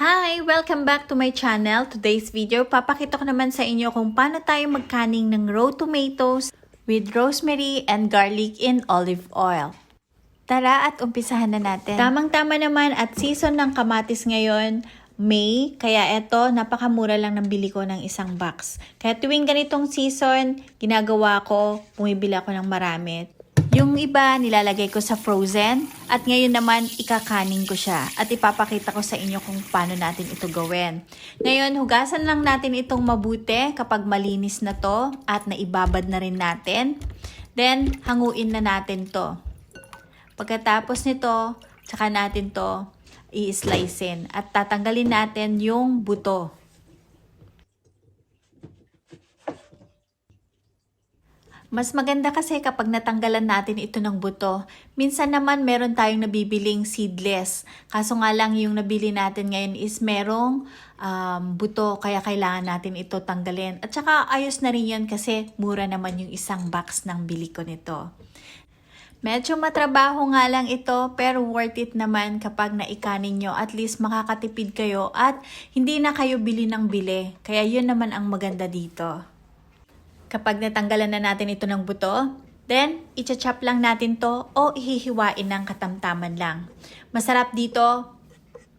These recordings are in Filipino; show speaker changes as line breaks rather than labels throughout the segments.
Hi! Welcome back to my channel. Today's video, papakita ko naman sa inyo kung paano tayo magkaning ng raw tomatoes with rosemary and garlic in olive oil. Tara at umpisahan na natin. Tamang-tama naman at season ng kamatis ngayon, May, kaya eto, napakamura lang ng bili ko ng isang box. Kaya tuwing ganitong season, ginagawa ko, bumibili ako ng marami. Yung iba, nilalagay ko sa frozen. At ngayon naman, ikakaning ko siya. At ipapakita ko sa inyo kung paano natin ito gawin. Ngayon, hugasan lang natin itong mabuti kapag malinis na to. At naibabad na rin natin. Then, hanguin na natin to. Pagkatapos nito, tsaka natin to i-slicein. At tatanggalin natin yung buto. Mas maganda kasi kapag natanggalan natin ito ng buto. Minsan naman meron tayong nabibiling seedless. Kaso nga lang yung nabili natin ngayon is merong buto kaya kailangan natin ito tanggalin. At saka ayos na rin yun kasi mura naman yung isang box ng bili ko nito. Medyo matrabaho nga lang ito pero worth it naman kapag naikanin nyo. At least makakatipid kayo at hindi na kayo bili ng bili. Kaya yun naman ang maganda dito. Kapag natanggalan na natin ito ng buto, then i-chop lang natin to o ihihiwain ng katamtaman lang. Masarap dito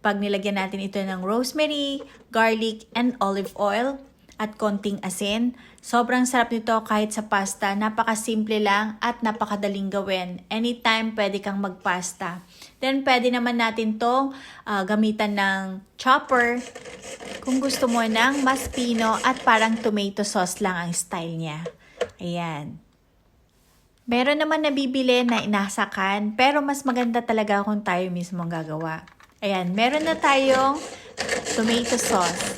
pag nilagyan natin ito ng rosemary, garlic, and olive oil at konting asin. Sobrang sarap nito kahit sa pasta. Napakasimple lang at napakadaling gawin. Anytime pwede kang magpasta. Then pwede naman natin tong gamitan ng chopper. Kung gusto mo ng mas pino at parang tomato sauce lang ang style niya. Ayan. Meron naman nabibili na inasakan, pero mas maganda talaga kung tayo mismo ang gagawa. Ayan, meron na tayong tomato sauce.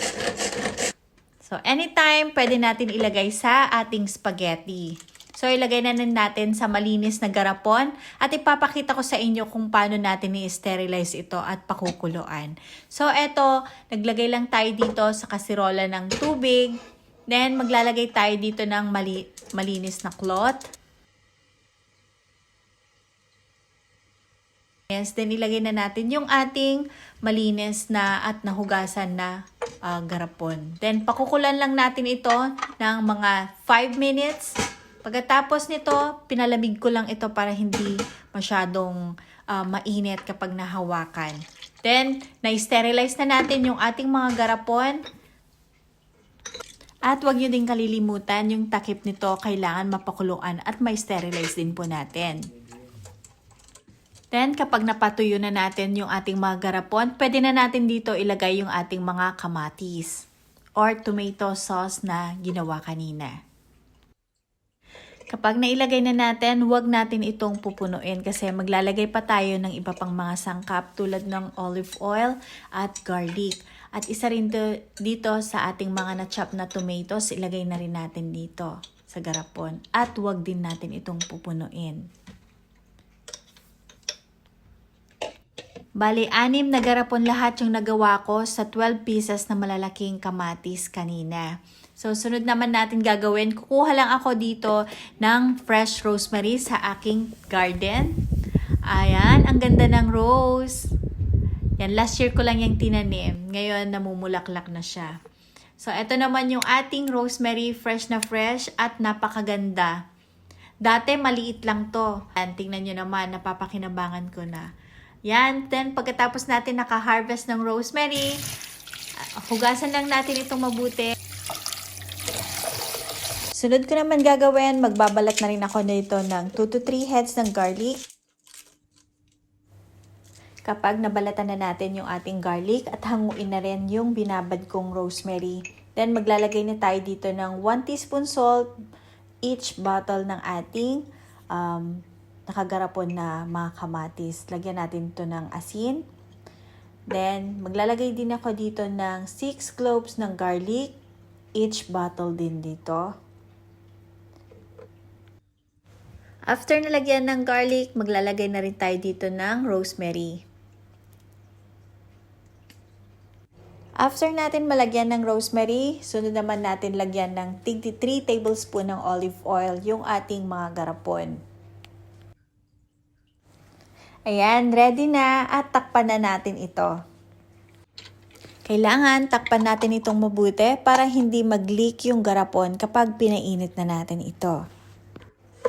So, anytime pwede natin ilagay sa ating spaghetti. So, ilagay na natin sa malinis na garapon at ipapakita ko sa inyo kung paano natin i-sterilize ito at pakukuluan. So, eto, naglagay lang tayo dito sa kasirola ng tubig. Then, maglalagay tayo dito ng malinis na cloth. Yes, then ilagay na natin yung ating malinis na at nahugasan na garapon. Then, pakukulan lang natin ito ng mga 5 minutes. Pagkatapos nito, pinalamig ko lang ito para hindi masyadong mainit kapag nahawakan. Then, na-sterilize na natin yung ating mga garapon. At huwag nyo din kalilimutan, yung takip nito kailangan mapakuluan at ma-sterilize din po natin. Then, kapag napatuyo na natin yung ating mga garapon, pwede na natin dito ilagay yung ating mga kamatis or tomato sauce na ginawa kanina. Kapag nailagay na natin, huwag natin itong pupunuin kasi maglalagay pa tayo ng iba pang mga sangkap tulad ng olive oil at garlic. At isa rin dito sa ating mga na-chop na tomatoes, ilagay na rin natin dito sa garapon. At huwag din natin itong pupunuin. Bali, 6 na garapon lahat yung nagawa ko sa 12 pieces na malalaking kamatis kanina. So, sunod naman natin gagawin. Kukuha lang ako dito ng fresh rosemary sa aking garden. Ayan, ang ganda ng rose. Yan, last year ko lang yung tinanim. Ngayon, namumulaklak na siya. So, ito naman yung ating rosemary, fresh na fresh at napakaganda. Dati, maliit lang to. Yan, tingnan nyo naman, napapakinabangan ko na. Yan, then pagkatapos natin naka-harvest ng rosemary, hugasan lang natin itong mabuti. Sunod ko naman gagawin, magbabalat na rin ako dito ng 2 to 3 heads ng garlic. Kapag nabalatan na natin yung ating garlic at hanguin na rin yung binabad kong rosemary. Then maglalagay na tayo dito ng 1 teaspoon salt each bottle ng ating nakagarapon na mga kamatis. Lagyan natin ito ng asin. Then, maglalagay din ako dito ng 6 cloves ng garlic. Each bottle din dito. After nalagyan ng garlic, maglalagay na rin tayo dito ng rosemary. After natin malagyan ng rosemary, sunod naman natin lagyan ng 3 tablespoon ng olive oil yung ating mga garapon. Ayan, ready na at takpan na natin ito. Kailangan takpan natin itong mabuti para hindi mag-leak yung garapon kapag pinainit na natin ito.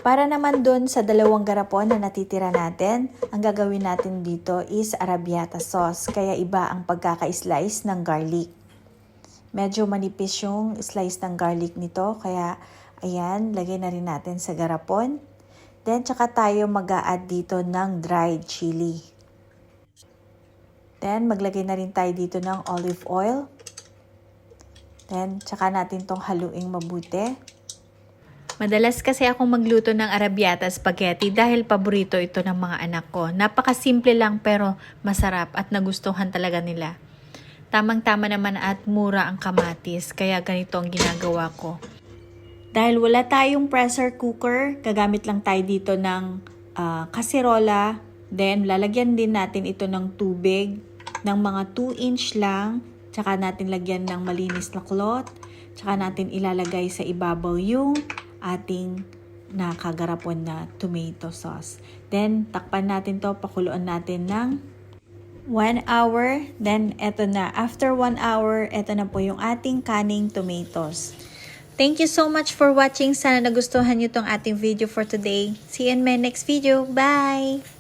Para naman dun sa 2 garapon na natitira natin, ang gagawin natin dito is arrabbiata sauce, kaya iba ang pagkaka-slice ng garlic. Medyo manipis yung slice ng garlic nito, kaya ayan, lagay na rin natin sa garapon. Then, tsaka tayo mag-a-add dito ng dried chili. Then, maglagay na rin tayo dito ng olive oil. Then, tsaka natin tong haluing mabuti. Madalas kasi akong magluto ng arrabbiata spaghetti dahil paborito ito ng mga anak ko. Napakasimple lang pero masarap at nagustuhan talaga nila. Tamang-tama naman at mura ang kamatis, kaya ganito ang ginagawa ko. Dahil wala tayong pressure cooker, gagamit lang tayo dito ng kaserola. Then, lalagyan din natin ito ng tubig ng mga 2-inch lang. Tsaka natin lagyan ng malinis na cloth. Tsaka natin ilalagay sa ibabaw yung ating nakagarapon na tomato sauce. Then, takpan natin to, pakuluan natin ng 1 hour. Then, eto na. After 1 hour, eto na po yung ating kaning tomatoes. Thank you so much for watching. Sana nagustuhan nyo tong ating video for today. See you in my next video. Bye!